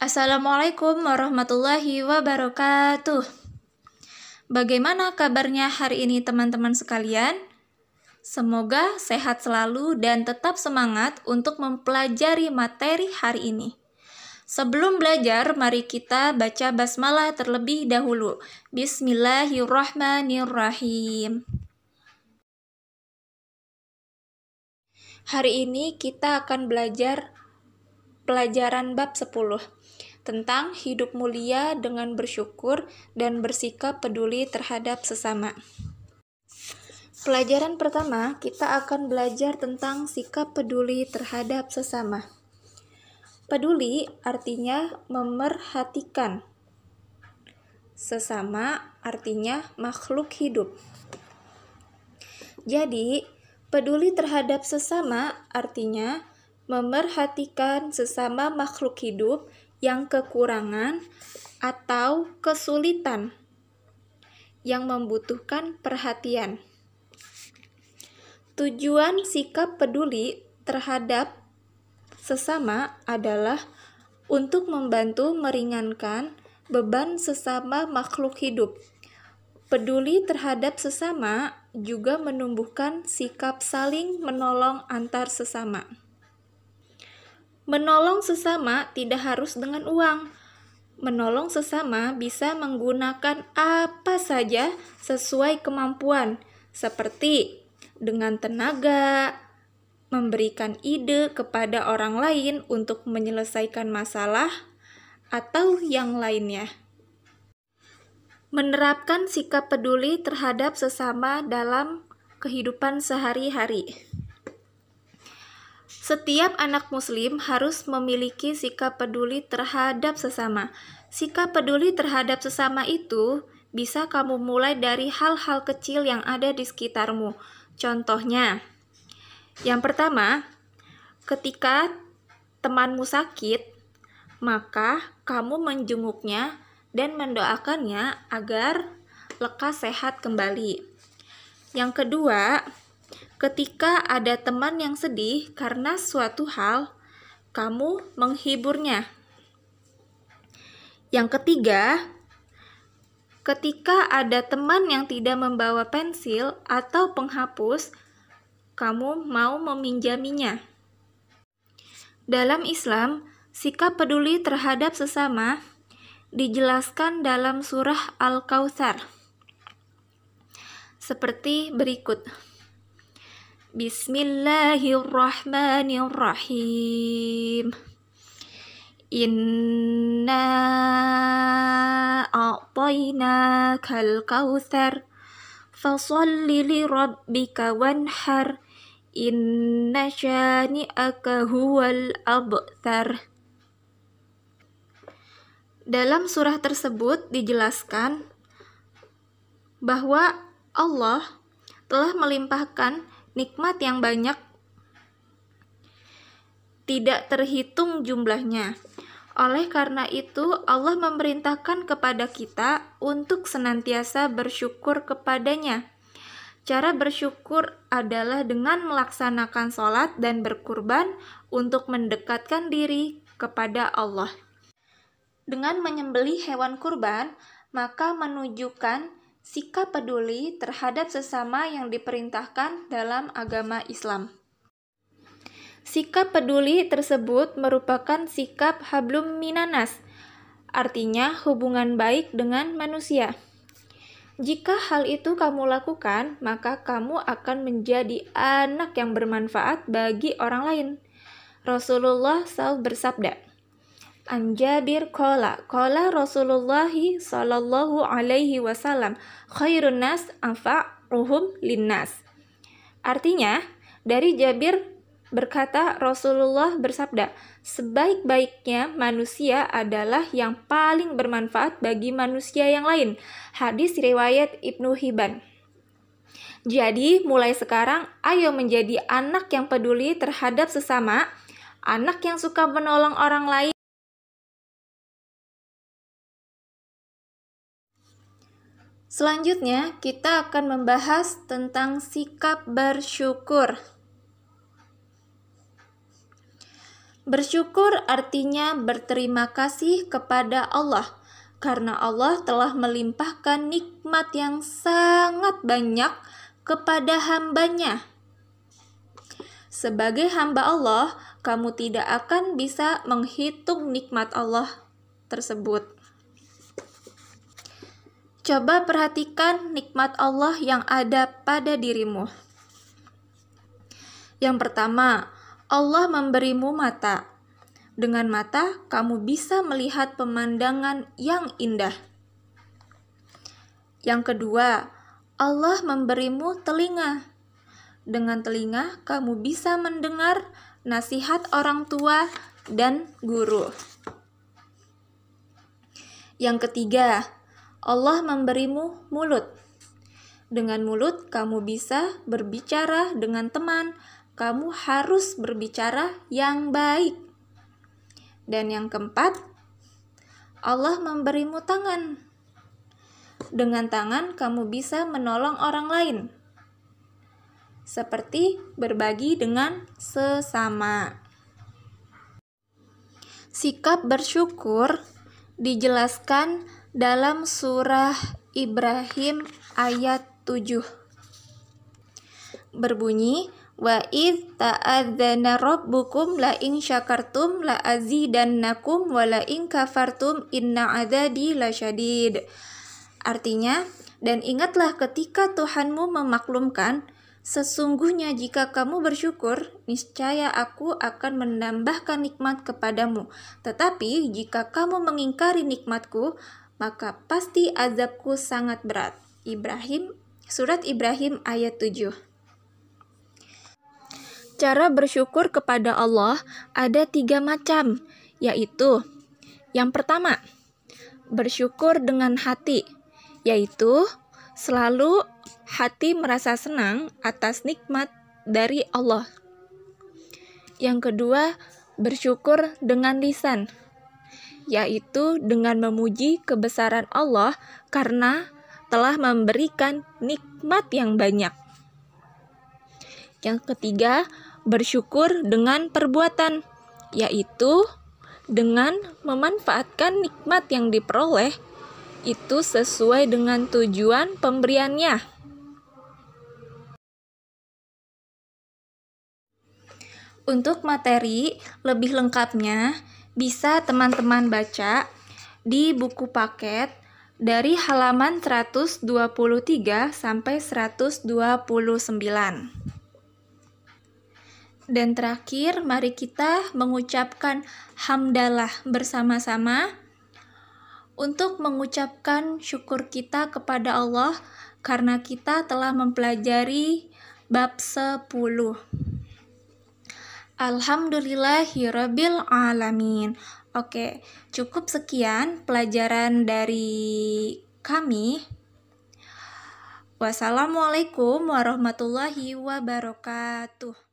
Assalamualaikum warahmatullahi wabarakatuh. Bagaimana kabarnya hari ini teman-teman sekalian? Semoga sehat selalu dan tetap semangat untuk mempelajari materi hari ini. Sebelum belajar, mari kita baca basmalah terlebih dahulu. Bismillahirrahmanirrahim. Hari ini kita akan belajar pelajaran bab 10 tentang hidup mulia dengan bersyukur dan bersikap peduli terhadap sesama. Pelajaran pertama, kita akan belajar tentang sikap peduli terhadap sesama. Peduli artinya memerhatikan. Sesama artinya makhluk hidup. Jadi, peduli terhadap sesama artinya memerhatikan sesama makhluk hidup yang kekurangan atau kesulitan yang membutuhkan perhatian. Tujuan sikap peduli terhadap sesama adalah untuk membantu meringankan beban sesama makhluk hidup. Peduli terhadap sesama juga menumbuhkan sikap saling menolong antar sesama. Menolong sesama tidak harus dengan uang. Menolong sesama bisa menggunakan apa saja sesuai kemampuan, seperti dengan tenaga, memberikan ide kepada orang lain untuk menyelesaikan masalah, atau yang lainnya. Menerapkan sikap peduli terhadap sesama dalam kehidupan sehari-hari. Setiap anak muslim harus memiliki sikap peduli terhadap sesama. Sikap peduli terhadap sesama itu bisa kamu mulai dari hal-hal kecil yang ada di sekitarmu. Contohnya, yang pertama, ketika temanmu sakit, maka kamu menjenguknya dan mendoakannya agar lekas sehat kembali. Yang kedua, ketika ada teman yang sedih karena suatu hal, kamu menghiburnya. Yang ketiga, ketika ada teman yang tidak membawa pensil atau penghapus, kamu mau meminjaminya. Dalam Islam, sikap peduli terhadap sesama dijelaskan dalam surah Al-Kautsar seperti berikut. Bismillahirrahmanirrahim. Inna a'tainakal kautsar fasholli li rabbika wanhar inna syani'aka huwal abtar. Dalam surah tersebut dijelaskan bahwa Allah telah melimpahkan nikmat yang banyak, tidak terhitung jumlahnya. Oleh karena itu, Allah memerintahkan kepada kita untuk senantiasa bersyukur kepadanya. Cara bersyukur adalah dengan melaksanakan sholat dan berkurban untuk mendekatkan diri kepada Allah. Dengan menyembelih hewan kurban, maka menunjukkan sikap peduli terhadap sesama yang diperintahkan dalam agama Islam. Sikap peduli tersebut merupakan sikap hablum minanas, artinya hubungan baik dengan manusia. Jika hal itu kamu lakukan, maka kamu akan menjadi anak yang bermanfaat bagi orang lain. Rasulullah SAW bersabda, An Jabir qala Rasulullah sallallahu alaihi wasallam khairun nas anfa'uhum linnas. Artinya, dari Jabir berkata Rasulullah bersabda, sebaik-baiknya manusia adalah yang paling bermanfaat bagi manusia yang lain. Hadis riwayat Ibnu Hibban. Jadi, mulai sekarang ayo menjadi anak yang peduli terhadap sesama, anak yang suka menolong orang lain. Selanjutnya, kita akan membahas tentang sikap bersyukur. Bersyukur artinya berterima kasih kepada Allah, karena Allah telah melimpahkan nikmat yang sangat banyak kepada hambanya. Sebagai hamba Allah, kamu tidak akan bisa menghitung nikmat Allah tersebut. Coba perhatikan nikmat Allah yang ada pada dirimu. Yang pertama, Allah memberimu mata. Dengan mata, kamu bisa melihat pemandangan yang indah. Yang kedua, Allah memberimu telinga. Dengan telinga, kamu bisa mendengar nasihat orang tua dan guru. Yang ketiga, Allah memberimu mulut. Dengan mulut, kamu bisa berbicara dengan teman. Kamu harus berbicara yang baik. Dan yang keempat, Allah memberimu tangan. Dengan tangan, kamu bisa menolong orang lain, seperti berbagi dengan sesama. Sikap bersyukur dijelaskan dalam surah Ibrahim ayat 7. Berbunyi, wa idz ta'adzana rabbukum la in syakartum la azidannakum wa la in kafartum inna adzabi lasyadid. Artinya, dan ingatlah ketika Tuhanmu memaklumkan, sesungguhnya jika kamu bersyukur, niscaya aku akan menambahkan nikmat kepadamu. Tetapi jika kamu mengingkari nikmatku, maka pasti azabku sangat berat. Surat Ibrahim ayat 7. Cara bersyukur kepada Allah ada 3 macam, yaitu yang pertama, bersyukur dengan hati, yaitu selalu hati merasa senang atas nikmat dari Allah. Yang kedua, bersyukur dengan lisan, yaitu dengan memuji kebesaran Allah karena telah memberikan nikmat yang banyak. Yang ketiga, bersyukur dengan perbuatan, yaitu dengan memanfaatkan nikmat yang diperoleh itu sesuai dengan tujuan pemberiannya. Untuk materi lebih lengkapnya bisa teman-teman baca di buku paket dari halaman 123 sampai 129. Dan terakhir, mari kita mengucapkan hamdalah bersama-sama untuk mengucapkan syukur kita kepada Allah karena kita telah mempelajari bab 10. Alhamdulillahirabbil alamin. Oke, cukup sekian pelajaran dari kami. Wassalamualaikum warahmatullahi wabarakatuh.